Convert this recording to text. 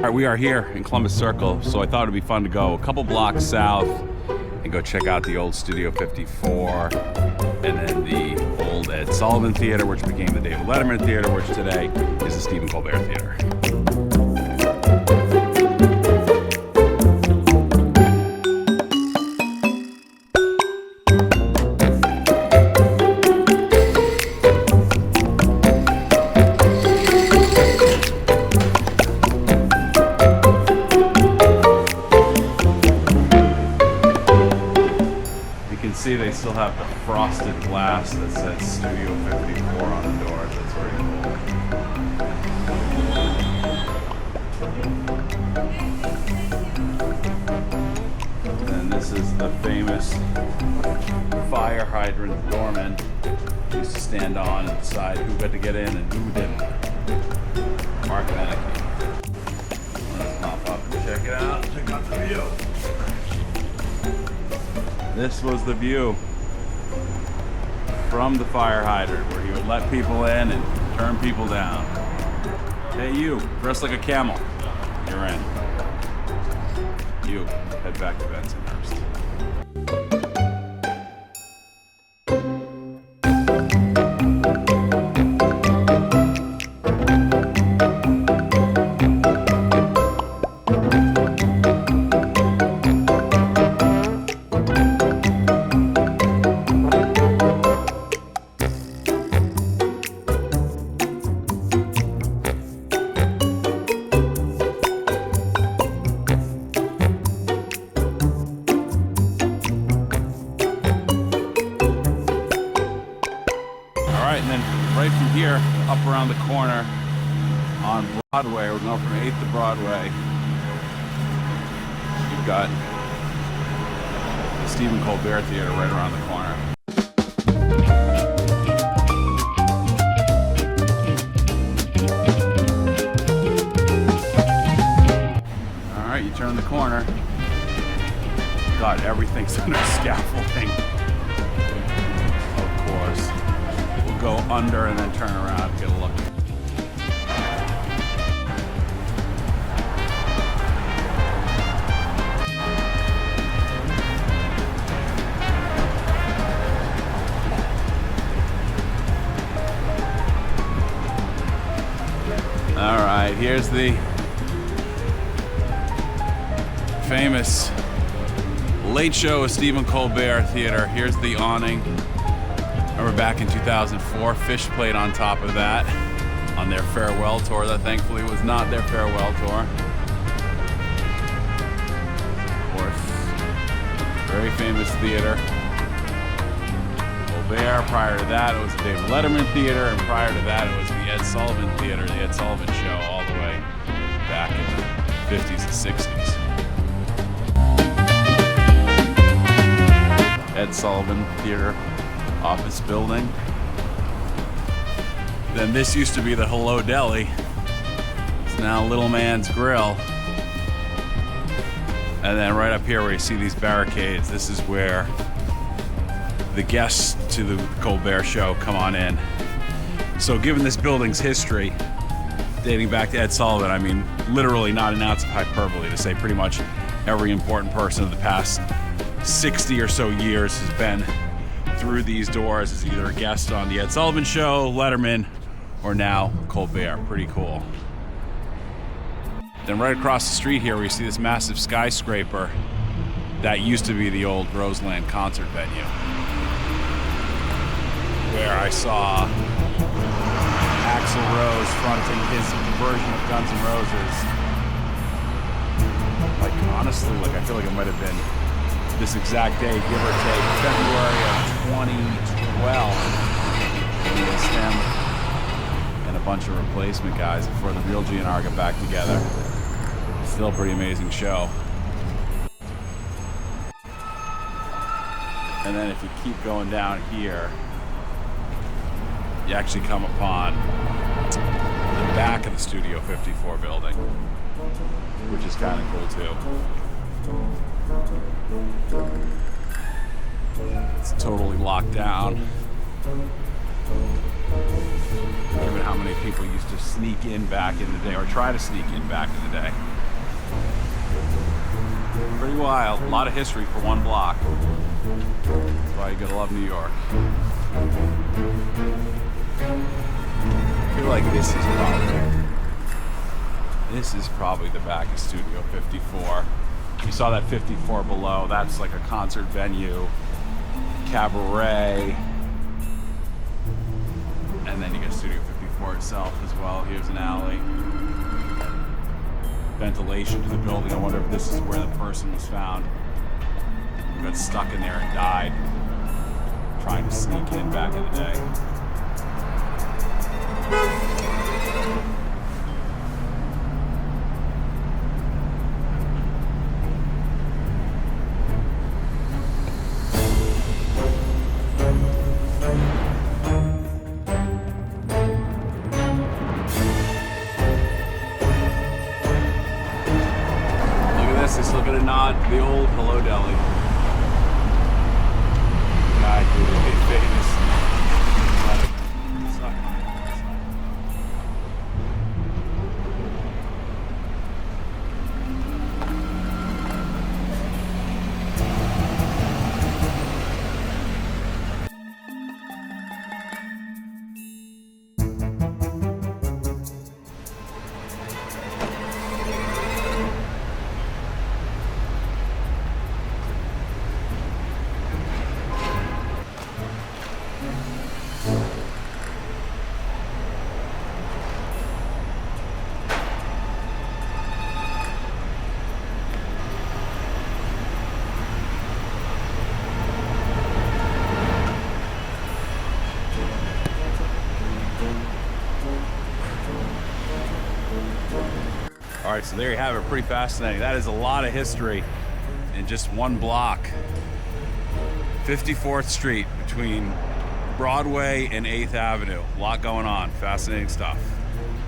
right, we are here in Columbus Circle, so I thought it'd be fun to go a couple blocks south and go check out the old Studio 54 and then the old Ed Sullivan Theater, which became the David Letterman Theater, which today is the Stephen Colbert Theater. See, they still have the frosted glass that says Studio 54 on the doors. That's very cool. And this is the famous fire hydrant doorman used to stand on and decide who got to get in and who didn't. Mark Meneke. Let's pop up and check it out. Check out the view. This was the view from the fire hydrant where he would let people in and turn people down. Hey, you, dressed like a camel. You're in. You, head back to Bensonhurst. And then right from here, up around the corner on Broadway, we're going from 8th to Broadway, you've got the Stephen Colbert Theater right around the corner. All right, you turn the corner. God, everything's under scaffolding. Of course. Go under and then turn around and get a look. All right, here's the famous Late Show with Stephen Colbert Theater. Here's the awning. Remember back in 2004, Fish played on top of that on their farewell tour. That thankfully was not their farewell tour. Of course, very famous theater. Colbert, prior to that it was the David Letterman Theater, and prior to that it was the Ed Sullivan Theater, the Ed Sullivan Show, all the way back in the 50s and 60s. Ed Sullivan Theater office building. Then this used to be the Hello Deli. It's now Little Man's Grill. And then right up here where you see these barricades, this is where the guests to the Colbert Show come on in. So given this building's history, dating back to Ed Sullivan, I mean, literally not an ounce of hyperbole to say pretty much every important person of the past 60 or so years has been through these doors as either a guest on the Ed Sullivan Show, Letterman, or now Colbert. Pretty cool. Then right across the street here, we see this massive skyscraper that used to be the old Roseland concert venue, where I saw Axl Rose fronting his version of Guns N' Roses. Like, honestly, I feel like it might have been this exact day, give or take, February of 2012, with Stem and a bunch of replacement guys before the real GNR got back together. Still a pretty amazing show. And then if you keep going down here, you actually come upon the back of the Studio 54 building, which is kind of cool too. It's totally locked down. given how many people used to sneak in back in the day, or try to sneak in back in the day. Pretty wild. A lot of history for one block. That's why you gotta love New York. I feel like this is probably the back of Studio 54. You saw that 54 below. That's like a concert venue, cabaret, and then you get Studio 54 itself as well. Here's an alley. Ventilation to the building. I wonder if this is where the person was found who got stuck in there and died trying to sneak in back in the day. Let's look at a nod to the old Hello Deli. God, dude, it's famous. All right, so there you have it. Pretty fascinating. That is a lot of history in just one block. 54th Street between Broadway and 8th Avenue. A lot going on. Fascinating stuff.